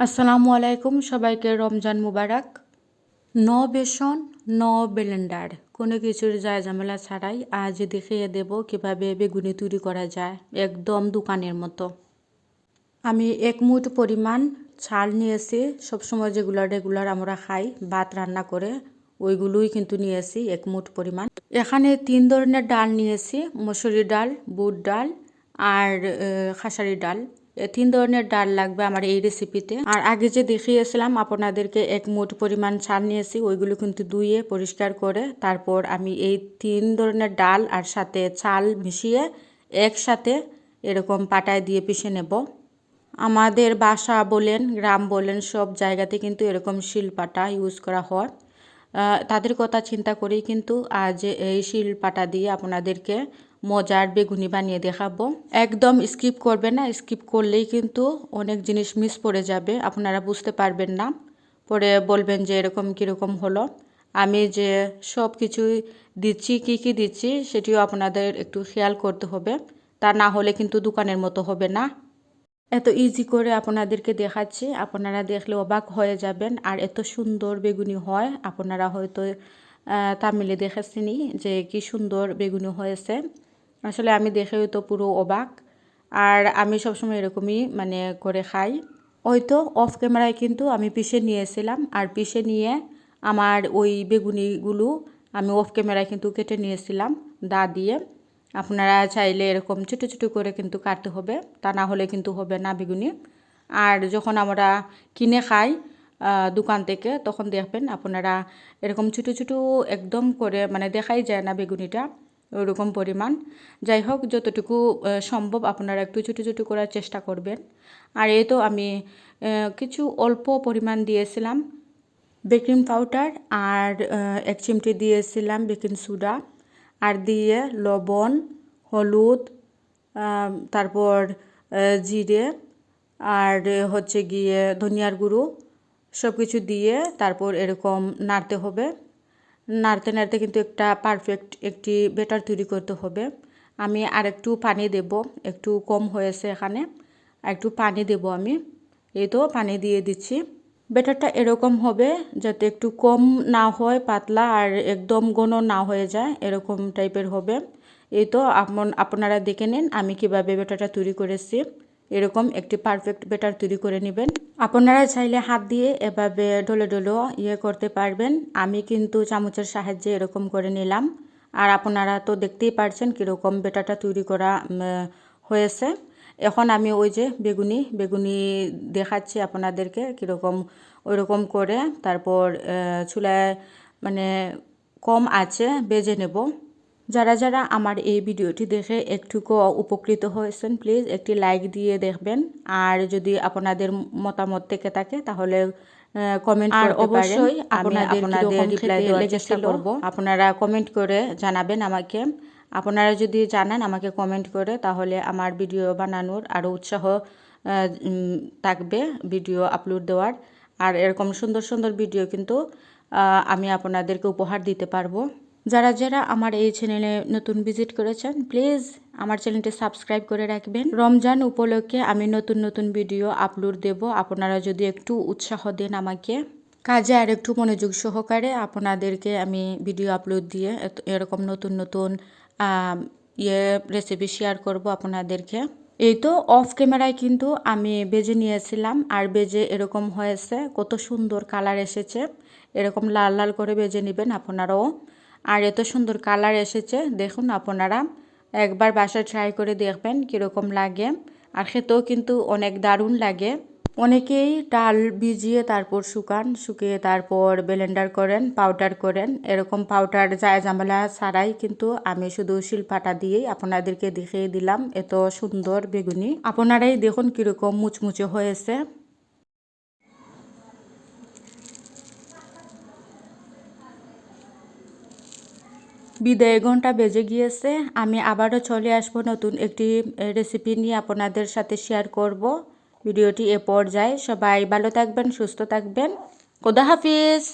আসসালামু আলাইকুম, সবাইকে রমজান মুবারক। বেসন, ব্লেন্ডার, কোনো কিছুর ঝামেলা ছাড়াই আজ দেখিয়ে দেব কিভাবে বেগুনি তৈরি করা যায়, একদম দোকানের মতো। আমি 1 মুঠ পরিমাণ চাল নিয়েছি, সবসময় যেগুলো রেগুলার আমরা খাই ভাত রান্না করে, ওইগুলোই কিন্তু নিয়েছি 1 মুঠ পরিমাণ। এখানে 3 ধরনের ডাল নিয়েছি, মসুরি ডাল, বুট ডাল আর খেসারি ডাল। 3 ধরনের ডাল লাগবে আমার এই রেসিপিতে। আর আগে যে দেখিয়েছিলাম আপনাদেরকে 1 মুঠ পরিমাণ চাল নিয়েছি, ওইগুলো কিন্তু ধুয়ে পরিষ্কার করে তারপর আমি এই 3 ধরনের ডাল আর সাথে চাল মিশিয়ে একসাথে এরকম পাটায় দিয়ে পিষে নেব। আমাদের বাসা বলেন, গ্রাম বলেন, সব জায়গাতে কিন্তু এরকম শিলপাটা ইউজ করা হয়। তাদের কথা চিন্তা করেই কিন্তু আজ এই শিলপাটা দিয়ে আপনাদেরকে মজার বেগুনি বানিয়ে দেখাবো। একদম স্কিপ করবে না, স্কিপ করলেই কিন্তু অনেক জিনিস মিস পড়ে যাবে, আপনারা বুঝতে পারবেন না, পরে বলবেন যে এরকম কীরকম হলো। আমি যে সব কিছুই দিচ্ছি, কি দিচ্ছি সেটিও আপনাদের একটু খেয়াল করতে হবে, তা না হলে কিন্তু দোকানের মতো হবে না। এত ইজি করে আপনাদেরকে দেখাচ্ছি, আপনারা দেখলে অবাক হয়ে যাবেন। আর এত সুন্দর বেগুনি হয়, আপনারা হয়তো তামিলে দেখেছেনি যে কি সুন্দর বেগুনি হয়েছে। আসলে আমি দেখেও তো পুরো অবাক। আর আমি সবসময় এরকমই করে খাই। ওই তো অফ ক্যামেরায় কিন্তু আমি পিষে নিয়েছিলাম, আর পিষে নিয়ে আমার ওই বেগুনিগুলো আমি অফ ক্যামেরায় কিন্তু কেটে নিয়েছিলাম দা দিয়ে। আপনারা চাইলে এরকম ছোটো ছোটো করে কিন্তু কাটতে হবে, তা না হলে কিন্তু হবে না বেগুনি। আর যখন আমরা কিনে খাই দোকান থেকে, তখন দেখবেন আপনারা এরকম ছোটো ছোটো একদম করে দেখাই যায় না বেগুনিটা ওইরকম পরিমাণ। যাই হোক, যতটুকু সম্ভব আপনারা একটু ছোটো ছোটো করার চেষ্টা করবেন। আর এই তো আমি কিছু অল্প পরিমাণ দিয়েছিলাম বেকিং পাউডার, আর 1 চিমটি দিয়েছিলাম বেকিং সোডা, আর দিয়ে লবণ, হলুদ, তারপর জিরে, আর হচ্ছে গিয়ে ধনিয়ার গুঁড়ো, সব কিছু দিয়ে তারপর এরকম নাড়তে হবে। নাড়তে নাড়তে কিন্তু একটা পারফেক্ট একটি ব্যাটার তৈরি করতে হবে। আমি আর একটু পানি দেব, একটু কম হয়েছে এখানে, আর একটু পানি দেব আমি। এই তো পানি দিয়ে দিচ্ছি। ব্যাটারটা এরকম হবে যাতে একটু কম না হয়, পাতলা, আর একদম ঘন না হয়ে যায়, এরকম টাইপের হবে। এই তো আপনারা দেখে নিন আমি কিভাবে ব্যাটারটা তৈরি করেছি। এরকম একটি পারফেক্ট ব্যাটার তৈরি করে নেবেন। আপনারা চাইলে হাত দিয়ে এভাবে ডলে ডলে করতে পারবেন। আমি কিন্তু চামচের সাহায্যে এরকম করে নিলাম। আর আপনারা তো দেখতেই পারছেন কীরকম ব্যাটারটা তৈরি করা হয়েছে। এখন আমি ওই যে বেগুনি দেখাচ্ছি আপনাদেরকে কীরকম, ওইরকম করে তারপর চুলায় কম আঁচে ভেজে নেব। যারা যারা আমার এই ভিডিওটি দেখে একটুকু উপকৃত হয়েছেন, প্লিজ একটি লাইক দিয়ে দেখবেন। আর যদি আপনাদের মতামত থেকে থাকে তাহলে কমেন্ট করতে পারেন। অবশ্যই আপনাদের রিপ্লাই দেওয়ার চেষ্টা করব। আপনারা কমেন্ট করে জানাবেন আমাকে। আপনারা যদি জানান আমাকে কমেন্ট করে, তাহলে আমার ভিডিও বানানোর আরও উৎসাহ থাকবে ভিডিও আপলোড দেওয়ার। আর এরকম সুন্দর সুন্দর ভিডিও কিন্তু আমি আপনাদেরকে উপহার দিতে পারবো। যারা যারা আমার এই চ্যানেলে নতুন ভিজিট করেছেন, প্লিজ আমার চ্যানেলটি সাবস্ক্রাইব করে রাখবেন। রমজান উপলক্ষে আমি নতুন নতুন ভিডিও আপলোড দেব, আপনারা যদি একটু উৎসাহ দেন আমাকে। কাজে আর একটু মনোযোগ সহকারে আপনাদেরকে আমি ভিডিও আপলোড দিয়ে এরকম নতুন নতুন রেসিপি শেয়ার করব আপনাদেরকে। এই তো অফ ক্যামেরায় কিন্তু আমি ভেজে নিয়েছিলাম, আর ভেজে এরকম হয়েছে, কত সুন্দর কালার এসেছে। এরকম লাল লাল করে ভেজে নেবেন আপনারাও। আর এত সুন্দর কালার এসেছে, দেখুন আপনারা একবার বাসায় ট্রাই করে দেখবেন কীরকম লাগে। আর খেতেও কিন্তু অনেক দারুণ লাগে। অনেকেই ডাল ভিজিয়ে তারপর শুকিয়ে তারপর ব্লেন্ডার করেন, পাউডার করেন। এরকম পাউডার ঝামেলা ছাড়াই কিন্তু আমি শুধু শিলপাটা দিয়েই আপনাদেরকে দেখিয়ে দিলাম এত সুন্দর বেগুনি। আপনারাই দেখুন কীরকম মুচমুচে হয়েছে। বিদায় ঘন্টা বেজে গিয়েছে। আমি আবারও চলে আসবো নতুন একটি রেসিপি নিয়ে আপনাদের সাথে শেয়ার করব। ভিডিওটি এ পর্যায়ে সবাই ভালো থাকবেন, সুস্থ থাকবেন। খোদা হাফিজ।